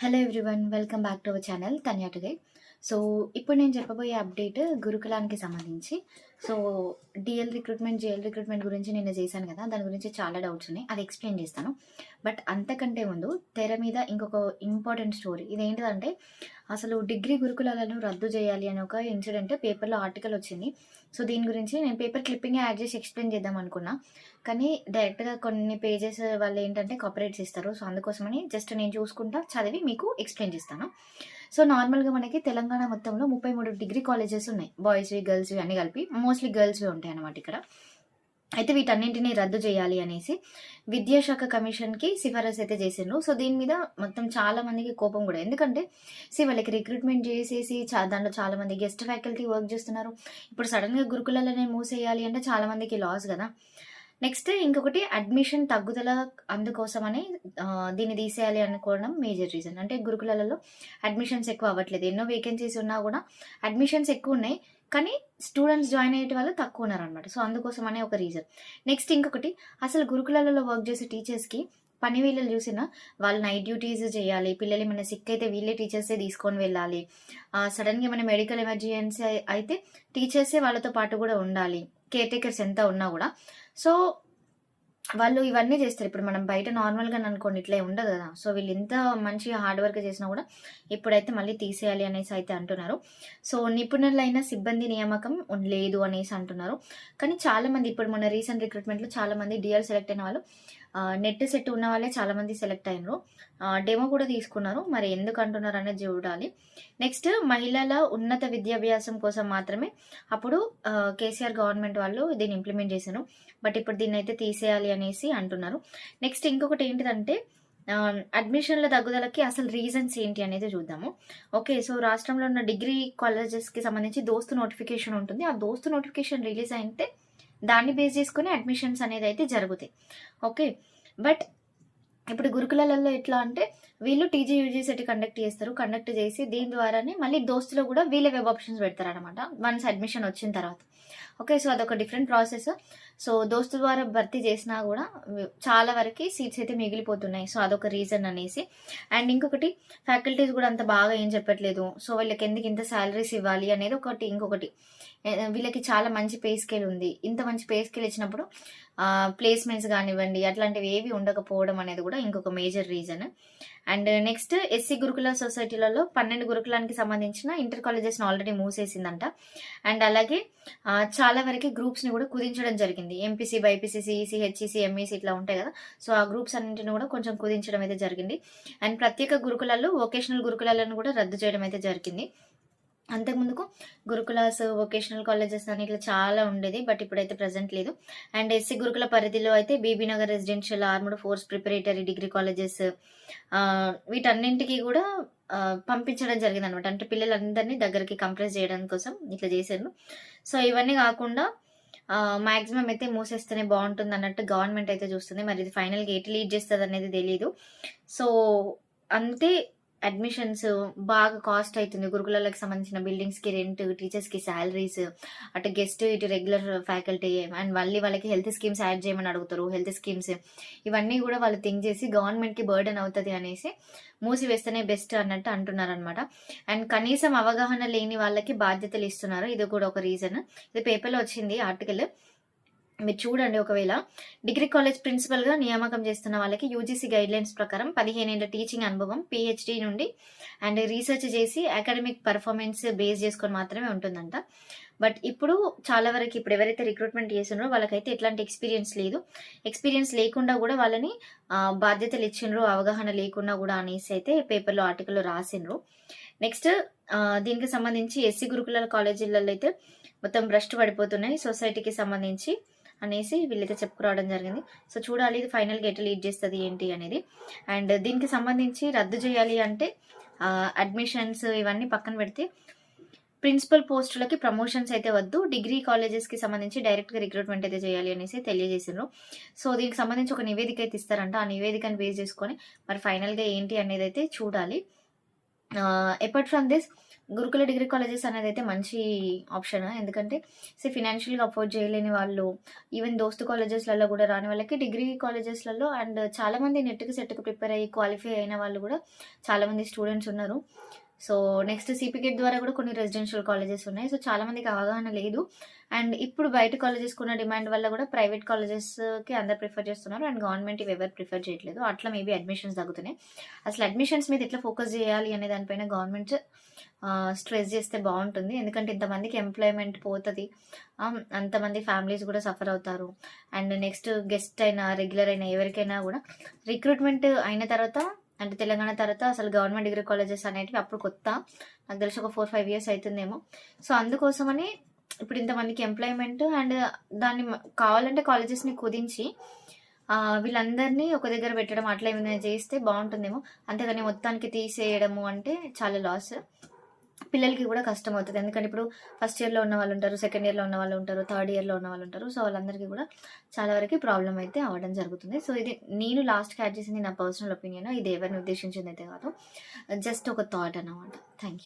Hello everyone, welcome back to our channel Tanya today. So ఇప్పుడు నేను చెప్పబోయే అప్డేట్ గురుకులానికి సంబంధించి. సో జిఎల్ రిక్రూట్మెంట్ గురించి నిన్న చేశాను కదా, దాని గురించి చాలా డౌట్స్ ఉన్నాయి, అది ఎక్స్ప్లెయిన్ చేస్తాను. బట్ అంతకంటే ముందు తెర మీద ఇంకొక ఇంపార్టెంట్ స్టోరీ. ఇదేంటిదంటే అసలు డిగ్రీ గురుకులాలను రద్దు చేయాలి అని ఒక ఇన్సిడెంట్ పేపర్లో ఆర్టికల్ వచ్చింది. సో దీని గురించి నేను పేపర్ క్లిప్పింగ్ యాడ్ చేసి ఎక్స్ప్లెయిన్ చేద్దాం అనుకున్నా, కానీ డైరెక్ట్గా కొన్ని పేజెస్ వాళ్ళు ఏంటంటే కాపరేట్స్ ఇస్తారు. సో అందుకోసమని జస్ట్ నేను చూసుకుంటా చదివి మీకు ఎక్స్ప్లెయిన్ చేస్తాను. సో నార్మల్గా మనకి తెలంగాణ మొత్తంలో 33 డిగ్రీ కాలేజెస్ ఉన్నాయి, బాయ్స్వి గర్ల్స్వి అన్ని కలిపి. మోస్ట్లీ గర్ల్స్వి ఉంటాయి అన్నమాట ఇక్కడ. అయితే వీటన్నింటినీ రద్దు చేయాలి అనేసి విద్యాశాఖ కమిషన్కి సిఫారసు అయితే చేసిండ్రు. సో దీని మీద మొత్తం చాలా మందికి కోపం కూడా, ఎందుకంటే వాళ్ళకి రిక్రూట్మెంట్ చేసేసి దాంట్లో చాలా మంది గెస్ట్ ఫ్యాకల్టీ వర్క్ చేస్తున్నారు. ఇప్పుడు సడన్గా గురుకులలోనే మూసేయాలి అంటే చాలా మందికి లాస్ కదా. నెక్స్ట్ ఇంకొకటి అడ్మిషన్ తగ్గుదల, అందుకోసమని దీన్ని తీసేయాలి అనుకోవడం మేజర్ రీజన్. అంటే గురుకులలో అడ్మిషన్స్ ఎక్కువ అవ్వట్లేదు, ఎన్నో వేకెన్సీస్ ఉన్నా కూడా అడ్మిషన్స్ ఎక్కువ ఉన్నాయి, కానీ స్టూడెంట్స్ జాయిన్ అయ్యే వాళ్ళు తక్కువ ఉన్నారనమాట. సో అందుకోసం అనే ఒక రీజన్. నెక్స్ట్ ఇంకొకటి, అసలు గురుకులలో వర్క్ చేసే టీచర్స్కి పని వీళ్ళని చూసినా వాళ్ళు నైట్ డ్యూటీస్ చేయాలి, పిల్లలు ఏమైనా సిక్ అయితే వీళ్ళే టీచర్సే తీసుకొని వెళ్ళాలి, సడన్గా ఏమైనా మెడికల్ ఎమర్జెన్సీ అయితే టీచర్సే వాళ్ళతో పాటు కూడా ఉండాలి, కేర్ టేకర్స్ ఎంత ఉన్నా కూడా. సో వాళ్ళు ఇవన్నీ చేస్తారు. ఇప్పుడు మనం బయట నార్మల్గా అనుకోండి, ఇట్లా ఉండదు కదా. సో వీళ్ళు ఎంత మంచిగా హార్డ్ వర్క్ చేసినా కూడా ఇప్పుడైతే మళ్ళీ తీసేయాలి అనేసి అయితే అంటున్నారు. సో నిపుణులైన సిబ్బంది నియామకం లేదు అనేసి అంటున్నారు. కానీ చాలా మంది ఇప్పుడు మొన్న రీసెంట్ రిక్రూట్మెంట్లో చాలా మంది డిఎల్ సెలెక్ట్ అయిన వాళ్ళు నెట్ సెట్ ఉన్న వాళ్ళే చాలా మంది సెలెక్ట్ అయినారు, డెమో కూడా తీసుకున్నారు. మరి ఎందుకు అంటున్నారు అనేది చూడాలి. నెక్స్ట్ మహిళల ఉన్నత విద్యాభ్యాసం కోసం మాత్రమే అప్పుడు కేసీఆర్ గవర్నమెంట్ వాళ్ళు దీన్ని ఇంప్లిమెంట్ చేశారు. బట్ ఇప్పుడు దీన్ని అయితే తీసేయాలి అనేసి అంటున్నారు. నెక్స్ట్ ఇంకొకటి ఏంటిదంటే అడ్మిషన్ల తగ్గుదలకి అసలు రీజన్స్ ఏంటి అనేది చూద్దాము. ఓకే, సో రాష్ట్రంలో ఉన్న డిగ్రీ కాలేజెస్కి సంబంధించి దోస్తు నోటిఫికేషన్ ఉంటుంది. ఆ దోస్తు నోటిఫికేషన్ రిలీజ్ అయితే దాన్ని బేస్ చేసుకుని అడ్మిషన్స్ అనేది అయితే జరుగుతాయి. ఓకే, బట్ ఇప్పుడు గురుకులలో ఎట్లా అంటే వీళ్ళు టీజీ యూజీ సెట్ కండక్ట్ చేసి దీని ద్వారానే మళ్ళీ దోస్తులో కూడా వీళ్ళే వెబ్ ఆప్షన్స్ పెడతారు అనమాట వన్స్ అడ్మిషన్ వచ్చిన తర్వాత. ఓకే, సో అదొక డిఫరెంట్ ప్రాసెస్. సో దోస్తు ద్వారా భర్తీ చేసినా కూడా చాలా వరకు సీట్స్ అయితే మిగిలిపోతున్నాయి. సో అదొక రీజన్ అనేసి. అండ్ ఇంకొకటి, ఫ్యాకల్టీస్ కూడా అంత బాగా ఏం చెప్పట్లేదు. సో వీళ్ళకి ఎందుకు ఇంత శాలరీస్ ఇవ్వాలి అనేది ఒకటి. ఇంకొకటి, వీళ్ళకి చాలా మంచి పే స్కేల్ ఉంది. ఇంత మంచి పే స్కేల్ ఇచ్చినప్పుడు ప్లేస్మెంట్స్ కానివ్వండి అట్లాంటివి ఏవి ఉండకపోవడం అనేది కూడా ఇంకొక major reason. And next SC గురుకుల సొసైటీలలో 12 గురుకులానికి సంబంధించిన ఇంటర్ కాలేజెస్ని ఆల్రెడీ మూసేసిందంట. అండ్ అలాగే చాలా వరకు గ్రూప్స్ని కూడా కుదించడం జరిగింది. MPC, BiPC, CEC, HEC, MEC ఇట్లా ఉంటాయి కదా. సో ఆ గ్రూప్స్ అన్నింటిని కూడా కొంచెం కుదించడం అయితే జరిగింది. అండ్ ప్రత్యేక గురుకులాల్లో వొకేషనల్ గురుకులాలను కూడా రద్దు చేయడం అయితే జరిగింది. అంతకుముందుకు గురుకులాస్, వొకేషనల్ కాలేజెస్ అని ఇట్లా చాలా ఉండేది, బట్ ఇప్పుడైతే ప్రజెంట్ లేదు. అండ్ ఎస్సీ గురుకుల పరిధిలో అయితే Bibinagar residential, armed force preparatory degree colleges వీటన్నింటికి కూడా పంపించడం జరిగింది అనమాట. అంటే పిల్లలందరినీ దగ్గరికి కంప్రెస్ చేయడం కోసం ఇట్లా చేశారు. సో ఇవన్నీ కాకుండా మాక్సిమం అయితే మూసేస్తేనే బాగుంటుంది అన్నట్టు గవర్నమెంట్ అయితే చూస్తుంది. మరి ఇది ఫైనల్గా ఎటు లీడ్ చేస్తుంది అనేది తెలియదు. సో అంతే, అడ్మిషన్స్ బాగా కాస్ట్ అవుతుంది. గురుకులాలకు సంబంధించిన బిల్డింగ్స్కి రెంట్, టీచర్స్కి శాలరీస్, అటు గెస్ట్, ఇటు రెగ్యులర్ ఫ్యాకల్టీ, అండ్ మళ్ళీ వాళ్ళకి హెల్త్ స్కీమ్స్ యాడ్ చేయమని అడుగుతారు. హెల్త్ స్కీమ్స్ ఇవన్నీ కూడా వాళ్ళు థింక్ చేసి గవర్నమెంట్కి బర్డెన్ అవుతుంది అనేసి మూసివేస్తేనే బెస్ట్ అన్నట్టు అంటున్నారు అనమాట. అండ్ కనీసం అవగాహన లేని వాళ్ళకి బాధ్యతలు ఇస్తున్నారు, ఇది కూడా ఒక రీజన్. ఇది పేపర్లో వచ్చింది ఆర్టికల్, మీరు చూడండి. ఒకవేళ డిగ్రీ కాలేజ్ ప్రిన్సిపల్గా నియామకం చేస్తున్న వాళ్ళకి యూజీసీ గైడ్లైన్స్ ప్రకారం 15 ఏళ్ల టీచింగ్ అనుభవం, పిహెచ్డి నుండి అండ్ రీసెర్చ్ చేసి అకాడమిక్ పర్ఫార్మెన్స్ బేస్ చేసుకొని మాత్రమే ఉంటుందంట. బట్ ఇప్పుడు చాలా వరకు ఇప్పుడు ఎవరైతే రిక్రూట్మెంట్ చేసినారో వాళ్ళకైతే ఎట్లాంటి ఎక్స్పీరియన్స్ లేదు. ఎక్స్పీరియన్స్ లేకుండా కూడా వాళ్ళని బాధ్యతలు ఇచ్చిండ్రు, అవగాహన లేకుండా కూడా అనేసి అయితే పేపర్లో ఆర్టికల్లో రాసిండ్రు. నెక్స్ట్ దీనికి సంబంధించి ఎస్సీ గురుకుల కాలేజీలలో అయితే మొత్తం భ్రష్టు పడిపోతున్నాయి సొసైటీకి సంబంధించి అనేసి వీళ్ళైతే చెప్పుకురావడం జరిగింది. సో చూడాలి ఇది ఫైనల్గా ఎట్లా లీడ్ చేస్తుంది ఏంటి అనేది. అండ్ దీనికి సంబంధించి రద్దు చేయాలి అంటే అడ్మిషన్స్ ఇవన్నీ పక్కన పెడితే ప్రిన్సిపల్ పోస్టులకి ప్రమోషన్స్ అయితే వద్దు, డిగ్రీ కాలేజెస్కి సంబంధించి డైరెక్ట్గా రిక్రూట్మెంట్ అయితే చేయాలి అనేసి తెలియజేసారు. సో దీనికి సంబంధించి ఒక నివేదిక అయితే ఇస్తారంట. ఆ నివేదికను బేస్ చేసుకొని మరి ఫైనల్గా ఏంటి అనేది అయితే చూడాలి. అపార్ట్ ఫ్రమ్ దిస్ గురుకుల డిగ్రీ కాలేజెస్ అనేదైతే మంచి ఆప్షన్. ఎందుకంటే ఫినాన్షియల్‌గా అఫోర్డ్ చేయలేని వాళ్ళు, ఈవెన్ దోస్తు కాలేజెస్‌లలో గూడా రాని వాళ్ళకి డిగ్రీ కాలేజెస్‌లలో అండ్ చాలామంది నెట్‌కి, సెట్‌కి ప్రిపేర్ అయ్యి క్వాలిఫై అయిన వాళ్ళు గూడా చాలామంది స్టూడెంట్స్ ఉన్నారు. సో, నెక్స్ట్ సిపిగేట్ ద్వారా గూడా కొన్ని రెసిడెన్షియల్ కాలేజెస్ ఉన్నాయి. సో, చాలా మందికి అవగాహన లేదు. అండ్ ఇప్పుడు బయట కాలేజెస్‌కున్న డిమాండ్ వల్ల గూడా ప్రైవేట్ కాలేజెస్‌కి అందరూ ప్రిఫర్ చేస్తున్నారు. అండ్ గవర్నమెంట్ ఇవెవరు ప్రిఫర్ చేయట్లేదు. అట్లా మేబీ అడ్మిషన్స్ తగ్గుతున్నాయి. అసలు అడ్మిషన్స్ మీద ఎట్లా ఫోకస్ జేయాలి అనే దానిపైన గవర్నమెంట్ స్ట్రెస్ చేస్తే బావుంటుంది. ఎందుకంటే ఇంతమందికి ఎంప్లాయ్‌మెంట్ పోతది. అంతమంది ఫ్యామిలీస్ గూడా సఫర్ అవుతారు. అండ్ నెక్స్ట్ గెస్ట్ అయినా, రెగ్యులర్ అయినా ఎవరికైనా గూడా రిక్రూట్‌మెంట్ అయిన తర్వాత అంటే తెలంగాణ తర్వాత అసలు గవర్నమెంట్ డిగ్రీ కాలేజెస్ అనేటివి అప్పుడు కొత్త. నాకు తెలిసి ఒక 4, 5 ఇయర్స్ అయితుందేమో. సో, అందుకోసమని ఇప్పుడు ఇంతమందికి ఎంప్లాయ్‌మెంట్ అండ్ దాన్ని కావాలంటే కాలేజెస్‌ని కుదించి వీళ్ళందరినీ ఒక దగ్గర పెట్టడం అట్లా ఏమైనా చేస్తే బావుంటుందేమో. అంతేగాని మొత్తానికి తీసేయడము అంటే చాలా లాస్. పిల్లలకి కూడా కష్టమవుతది. ఎందుకంటే ఇప్పుడు ఫస్ట్ ఇయర్‌లో ఉన్న వాళ్ళుంటారు, సెకండ్ ఇయర్‌లో ఉన్న వాళ్ళుంటారు, థర్డ్ ఇయర్‌లో ఉన్న వాళ్ళుంటారు. సో, వాళ్ళందరికీ కూడా చాలా వరకి ప్రాబ్లమ్ అయితే అవ్వడం జరుగుతుంది. సో, ఇది నేను లాస్ట్‌కి యాడ్ చేసింది నా పర్సనల్ ఒపీనియన్. ఇది ఎవరిని ఉద్దేశించిందయితే కాదు. జస్ట్ ఒక థాట్ అన్నమాట. Thank you.